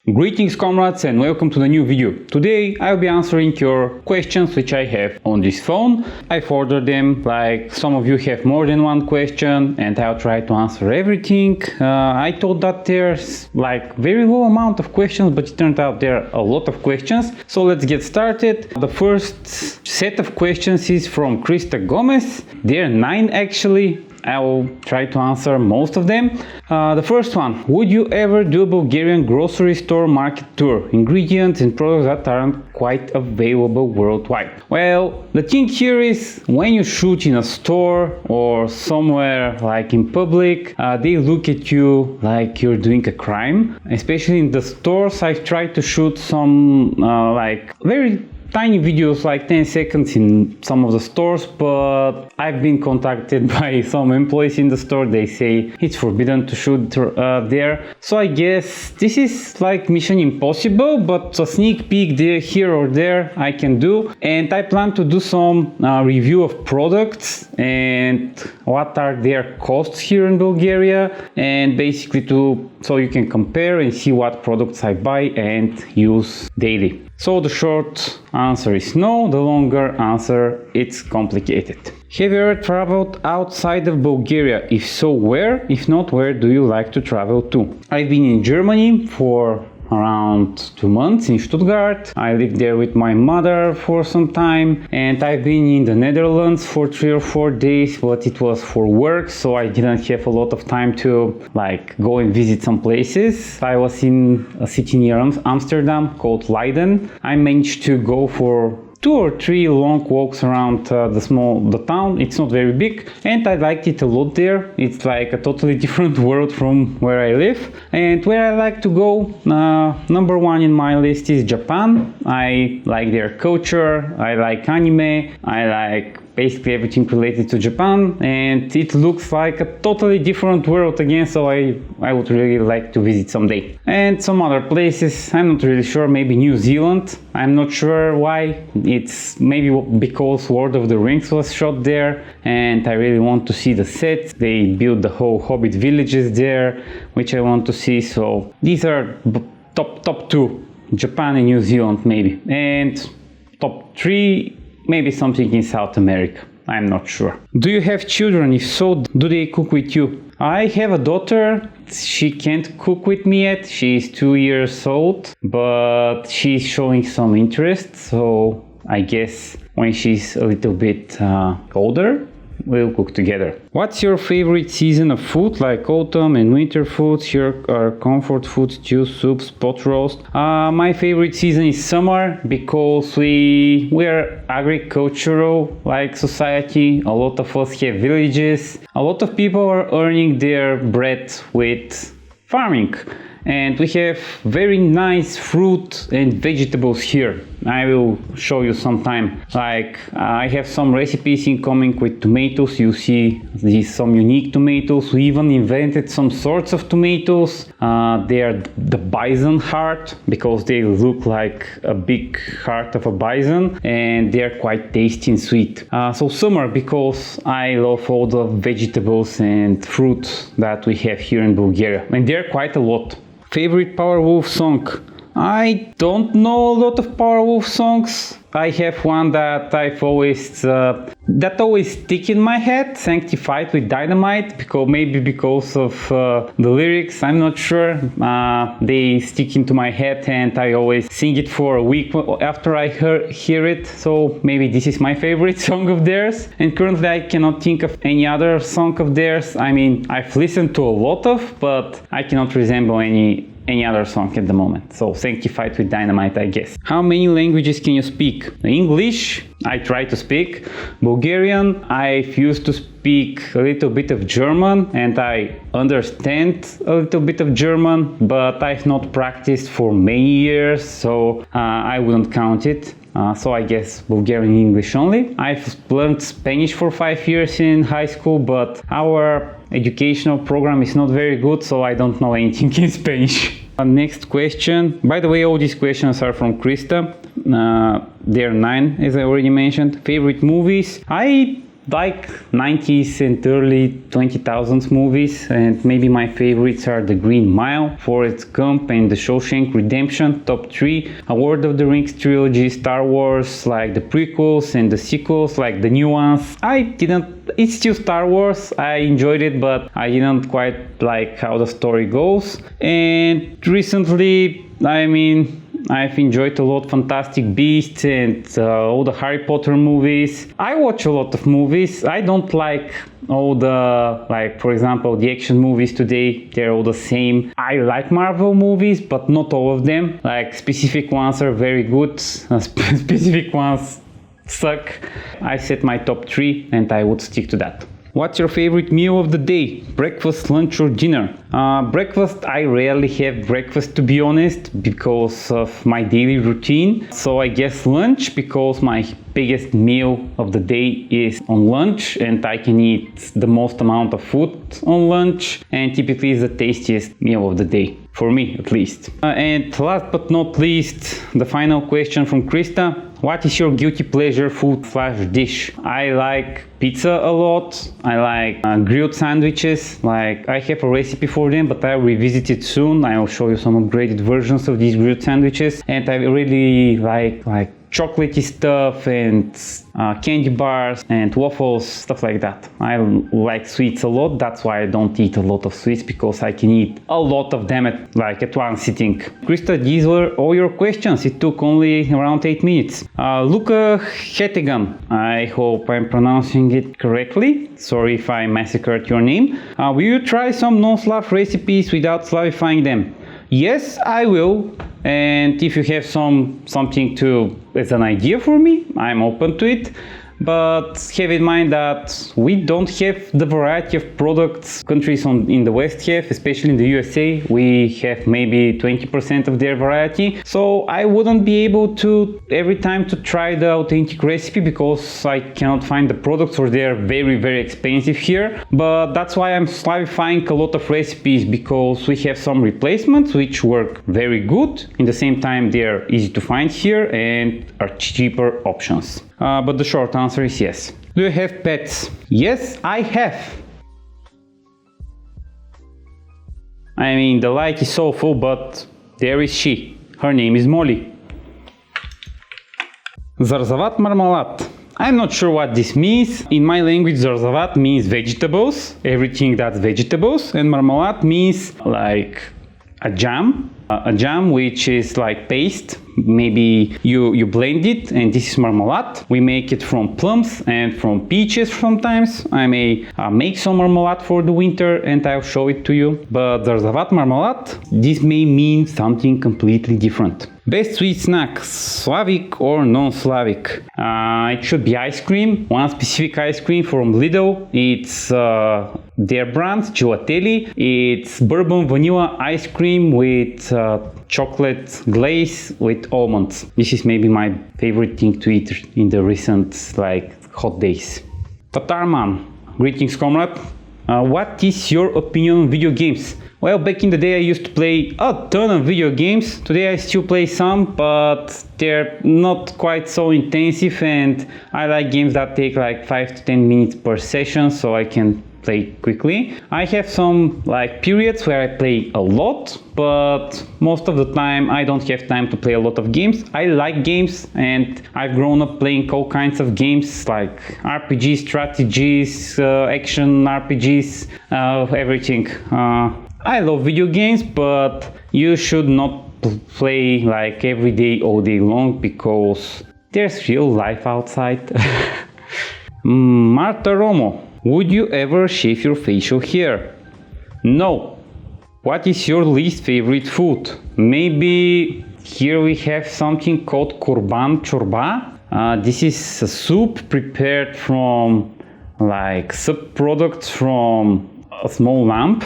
Greetings comrades and welcome to the new video. Today I'll be answering your questions which I have on this phone. I've ordered them, like some of you have more than one question, and I'll try to answer everything. I thought that there's like very low amount of questions, but it turned out there are a lot of questions. So let's get started. The first set of questions is from Krista Gomez. There are 9 actually. I will try to answer most of them. The first one, would you ever do a Bulgarian grocery store market tour? Ingredients and products that aren't quite available worldwide. Well, the thing here is when you shoot in a store or somewhere like in public, they look at you like you're doing a crime. Especially in the stores, I've tried to shoot some like very tiny videos, like 10 seconds in some of the stores, but I've been contacted by some employees in the store. They say it's forbidden to shoot there. So I guess this is like Mission Impossible, but a sneak peek there, here or there I can do. And I plan to do some review of products and what are their costs here in Bulgaria, and basically so you can compare and see what products I buy and use daily. So the short answer is no, the longer answer it's complicated. Have you ever traveled outside of Bulgaria? If so, where? If not, where do you like to travel to? I've been in Germany for around 2 months in Stuttgart. I lived there with my mother for some time, and I've been in the Netherlands for 3 or 4 days, but it was for work, so I didn't have a lot of time to like go and visit some places. I was in a city near Amsterdam called Leiden. I managed to go for 2 or 3 long walks around the town. It's not very big, and I liked it a lot there. It's like a totally different world from where I live. And where I like to go, number 1 in my list is Japan. I like their culture, I like anime, I like basically everything related to Japan, and it looks like a totally different world again, so I would really like to visit someday. And some other places, I'm not really sure, maybe New Zealand. I'm not sure why. It's maybe because Lord of the Rings was shot there, and I really want to see the sets. They built the whole Hobbit villages there, which I want to see. So these are top 2, Japan and New Zealand maybe. And top 3, maybe something in South America. I'm not sure. Do you have children? If so, do they cook with you? I have a daughter. She can't cook with me yet. She's 2 years old, but she's showing some interest. So I guess when she's a little bit older, we'll cook together. What's your favorite season of food, like autumn and winter foods? Here are comfort foods, stew, soups, pot roast. My favorite season is summer because we're agricultural like society. A lot of us have villages. A lot of people are earning their bread with farming. And we have very nice fruit and vegetables here. I will show you sometime. Like I have some recipes incoming with tomatoes. You see these some unique tomatoes. We even invented some sorts of tomatoes. They are the bison heart because they look like a big heart of a bison, and they are quite tasty and sweet. So summer because I love all the vegetables and fruit that we have here in Bulgaria, and there are quite a lot. Favorite Powerwolf song? I don't know a lot of Powerwolf songs. I have one that I've always stick in my head, Sanctified with Dynamite, because of the lyrics. I'm not sure. They stick into my head and I always sing it for a week after I hear it. So maybe this is my favorite song of theirs. And currently I cannot think of any other song of theirs. I mean, I've listened to a lot of, but I cannot resemble any other song at the moment. So Sanctified with Dynamite, I guess. How many languages can you speak? English, I try to speak. Bulgarian, I've used to speak a little bit of German, and I understand a little bit of German, but I've not practiced for many years, so I wouldn't count it. So I guess Bulgarian English only. I've learned Spanish for 5 years in high school, but our educational program is not very good, so I don't know anything in Spanish. Next question. By the way, all these questions are from Krista. There are 9, as I already mentioned. Favorite movies? I like 90s and early 2000s movies, and maybe my favorites are The Green Mile, Forrest Gump, and The Shawshank Redemption, top 3. A Lord of the Rings trilogy, Star Wars, like the prequels and the sequels, like the new ones. It's still Star Wars, I enjoyed it, but I didn't quite like how the story goes. And recently, I've enjoyed a lot Fantastic Beasts and all the Harry Potter movies. I watch a lot of movies. I don't like all the, for example, the action movies today. They're all the same. I like Marvel movies, but not all of them. Like, specific ones are very good, specific ones suck. I set my top 3 and I would stick to that. What's your favorite meal of the day? Breakfast, lunch or dinner? Breakfast, I rarely have breakfast, to be honest, because of my daily routine. So I guess lunch, because my biggest meal of the day is on lunch and I can eat the most amount of food on lunch, and typically is the tastiest meal of the day. For me, at least. And last but not least, the final question from Krista. What is your guilty pleasure food/dish? I like pizza a lot. I like grilled sandwiches. I have a recipe for them, but I'll revisit it soon. I'll show you some upgraded versions of these grilled sandwiches. And I really like chocolatey stuff and candy bars and waffles, stuff like that. I like sweets a lot. That's why I don't eat a lot of sweets, because I can eat a lot of them at one sitting. Krista, these were all your questions. It took only around 8 minutes. Luca Hetegan, I hope I'm pronouncing it correctly. Sorry if I massacred your name. Will you try some non-Slav recipes without Slavifying them? Yes, I will. And if you have something as an idea for me, I'm open to it. But have in mind that we don't have the variety of products countries in the West have, especially in the USA. We have maybe 20% of their variety. So I wouldn't be able to every time to try the authentic recipe, because I cannot find the products, or they're very, very expensive here. But that's why I'm Slavifying a lot of recipes, because we have some replacements which work very good. In the same time, they're easy to find here and are cheaper options. But the short answer is yes. Do you have pets? Yes, I have. The light is so full, but there is she. Her name is Molly. Zarzavat marmalat. I'm not sure what this means. In my language, zarzavat means vegetables, everything that's vegetables, and marmalat means a jam. A jam which is like paste. Maybe you blend it, and this is marmalade. We make it from plums and from peaches sometimes. I may make some marmalade for the winter and I'll show it to you. But zarzavat marmalade, this may mean something completely different. Best sweet snack, Slavic or non-Slavic? It should be ice cream. One specific ice cream from Lidl. It's their brand, Gelatelli. It's bourbon vanilla ice cream with chocolate glaze with almonds. This is maybe my favorite thing to eat in the recent hot days. Tatarman, greetings comrade. What is your opinion on video games? Well, back in the day I used to play a ton of video games. Today I still play some, but they're not quite so intensive, and I like games that take 5 to 10 minutes per session, so I can play quickly. I have some periods where I play a lot, but most of the time I don't have time to play a lot of games. I like games, and I've grown up playing all kinds of games like RPGs, strategies, action RPGs, everything. I love video games, but you should not play every day, all day long, because there's real life outside. Marta Romo, would you ever shave your facial hair? No. What is your least favorite food? Maybe here we have something called kurban chorba. This is a soup prepared from subproducts from a small lamb.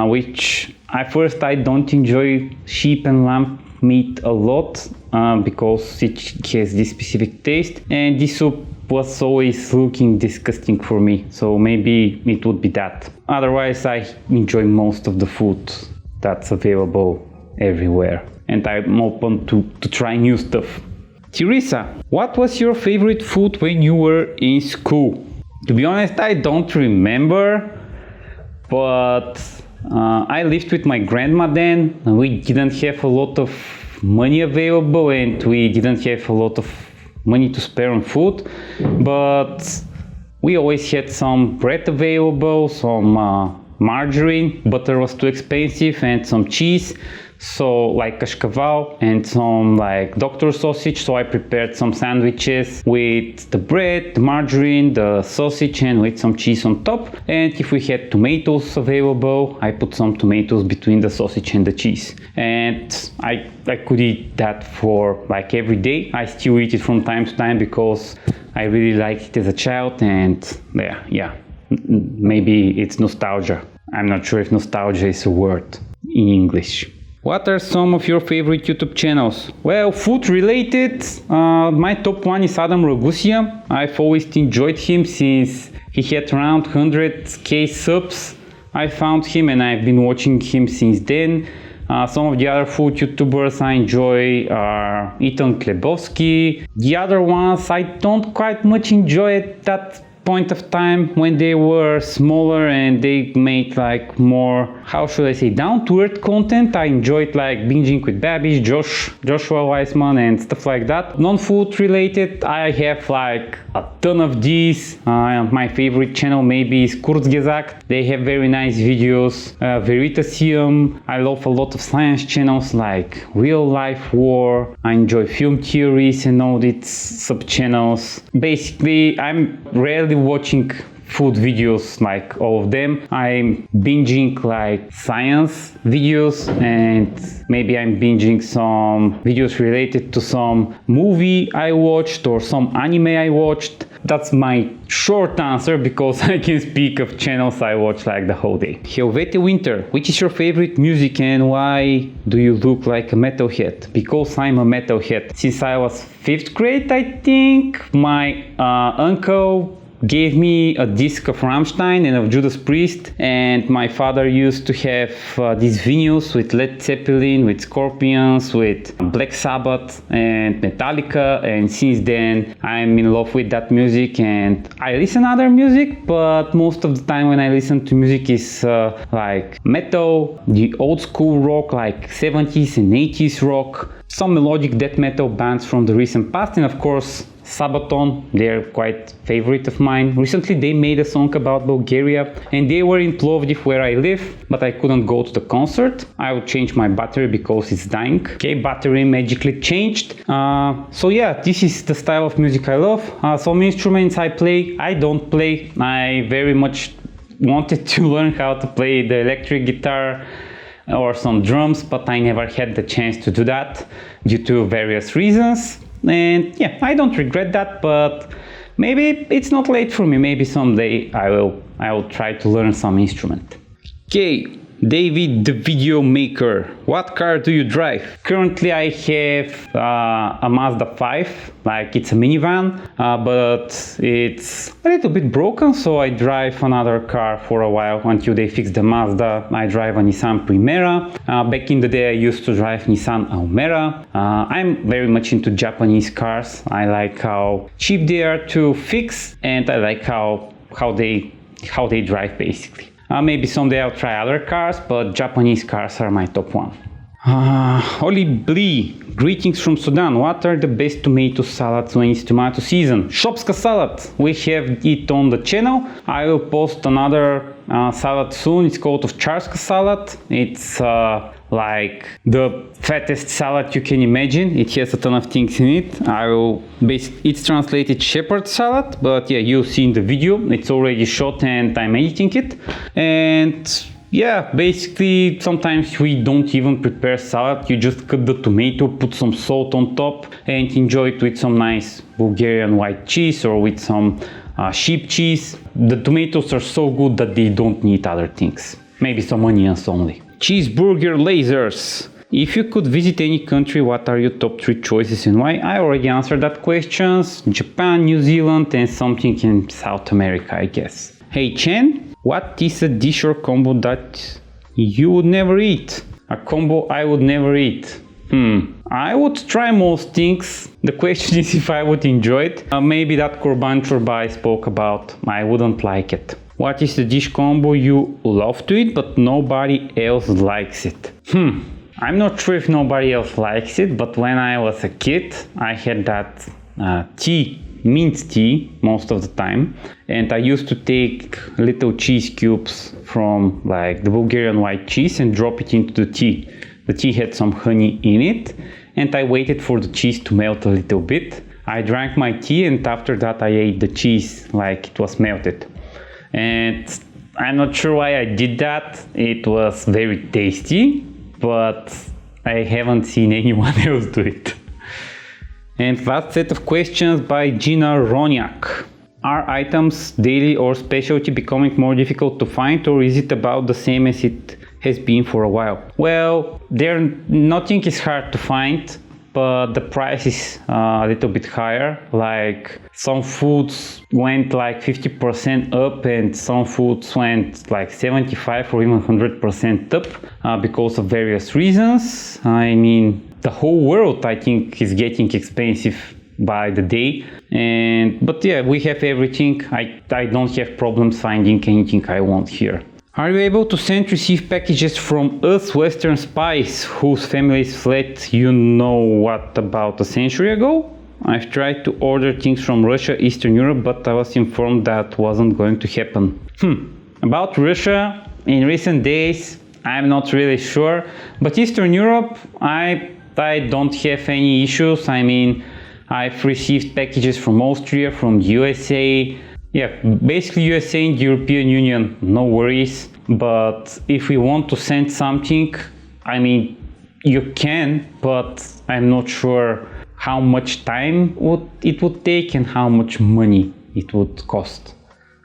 Which at first I don't enjoy sheep and lamb meat a lot because it has this specific taste, and this soup was always looking disgusting for me, so maybe it would be that. Otherwise I enjoy most of the food that's available everywhere, and I'm open to try new stuff. Teresa, what was your favorite food when you were in school? To be honest, I don't remember, but I lived with my grandma then. We didn't have a lot of money available and we didn't have a lot of money to spare on food, but we always had some bread available, some margarine, butter was too expensive, and some cheese, so like kashkaval and some like doctor sausage. So I prepared some sandwiches with the bread, the margarine, the sausage, and with some cheese on top. And if we had tomatoes available, I put some tomatoes between the sausage and the cheese, and I could eat that for like every day. I still eat it from time to time because I really liked it as a child, and yeah, maybe it's nostalgia. I'm not sure if nostalgia is a word in English. What are some of your favorite YouTube channels? Well, food related, my top one is Adam Ragusia. I've always enjoyed him since he had around 100k subs. I found him and I've been watching him since then. Some of the other food YouTubers I enjoy are Ethan Klebowski. The other ones I don't quite much enjoy at that point of time when they were smaller and they made like more, how should I say, down-to-earth content. I enjoyed like binging with Babish, Joshua Weissman and stuff like that. Non-food related, I have like a ton of these. My favorite channel maybe is Kurzgesagt. They have very nice videos. Veritasium. I love a lot of science channels like Real Life War. I enjoy film theories and all these sub-channels. Basically, I'm rarely watching food videos like all of them. I'm binging like science videos, and maybe I'm binging some videos related to some movie I watched or some anime I watched. That's my short answer because I can speak of channels I watch like the whole day. Helvete Winter, which is your favorite music and why do you look like a metalhead? Because I'm a metalhead. Since I was 5th grade, I think, my uncle gave me a disc of Rammstein and of Judas Priest, and my father used to have these vinyls with Led Zeppelin, with Scorpions, with Black Sabbath and Metallica, and since then I'm in love with that music. And I listen other music, but most of the time when I listen to music is like metal, the old school rock like 70s and 80s rock, some melodic death metal bands from the recent past, and of course Sabaton. They're quite favorite of mine. Recently they made a song about Bulgaria and they were in Plovdiv where I live, but I couldn't go to the concert. I will change my battery because it's dying. Okay, battery magically changed. So yeah, this is the style of music I love. Some instruments I play, I don't play. I very much wanted to learn how to play the electric guitar or some drums, but I never had the chance to do that due to various reasons. And yeah, I don't regret that, but maybe it's not late for me. Maybe someday I will try to learn some instrument. Okay, David the Video Maker. What car do you drive? Currently I have a Mazda 5, like it's a minivan, but it's a little bit broken, so I drive another car for a while until they fix the Mazda. I drive a Nissan Primera. Back in the day I used to drive Nissan Almera. I'm very much into Japanese cars. I like how cheap they are to fix, and I like how they drive basically. Maybe someday I'll try other cars, but Japanese cars are my top one. Oli Blee, greetings from Sudan. What are the best tomato salads when it's tomato season? Shopska salad. We have it on the channel. I will post another salad soon. It's called ovcharska salad. It's like the fattest salad you can imagine. It has a ton of things in it. It's translated shepherd salad, but yeah, you'll see in the video. It's already shot and I'm editing it. And yeah, basically sometimes we don't even prepare salad. You just cut the tomato, put some salt on top and enjoy it with some nice Bulgarian white cheese or with some sheep cheese. The tomatoes are so good that they don't need other things. Maybe some onions only. Cheeseburger lasers. If you could visit any country, what are your top 3 choices and why? I already answered that question. Japan, New Zealand and something in South America, I guess. Hey Chen, what is a dish or combo that you would never eat? A combo I would never eat. I would try most things. The question is if I would enjoy it. Maybe that korban chorba I spoke about, I wouldn't like it. What is the dish combo you love to eat but nobody else likes it? I'm not sure if nobody else likes it, but when I was a kid, I had that tea, mint tea, most of the time. And I used to take little cheese cubes from like the Bulgarian white cheese and drop it into the tea. The tea had some honey in it, and I waited for the cheese to melt a little bit. I drank my tea, and after that I ate the cheese like it was melted. And I'm not sure why I did that. It was very tasty, but I haven't seen anyone else do it. And last set of questions by Gina Roniak. Are items, daily or specialty, becoming more difficult to find, or is it about the same as it has been for a while? Well, nothing is hard to find, but the price is a little bit higher. Like some foods went like 50% up, and some foods went like 75 or even 100% up because of various reasons. I mean, the whole world, I think, is getting expensive by the day. But yeah, we have everything. I don't have problems finding anything I want here. Are you able to receive packages from us Western spies whose families fled you know what about a century ago? I've tried to order things from Russia, Eastern Europe, but I was informed that wasn't going to happen. About Russia, in recent days, I'm not really sure, but Eastern Europe, I don't have any issues. I mean, I've received packages from Austria, from the USA. Yeah, basically USA and the European Union, no worries. But if we want to send something, I mean, you can, but I'm not sure how much time it would take and how much money it would cost.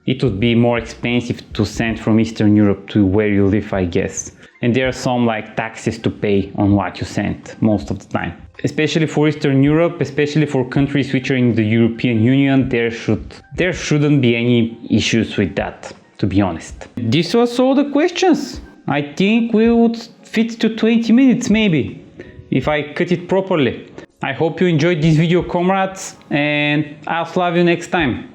It would be more expensive to send from Eastern Europe to where you live, I guess. And there are some like taxes to pay on what you send most of the time. Especially for Eastern Europe, especially for countries which are in the European Union, there shouldn't be any issues with that, to be honest. This was all the questions. I think we would fit to 20 minutes maybe, if I cut it properly. I hope you enjoyed this video, comrades, and I'll Slav you next time.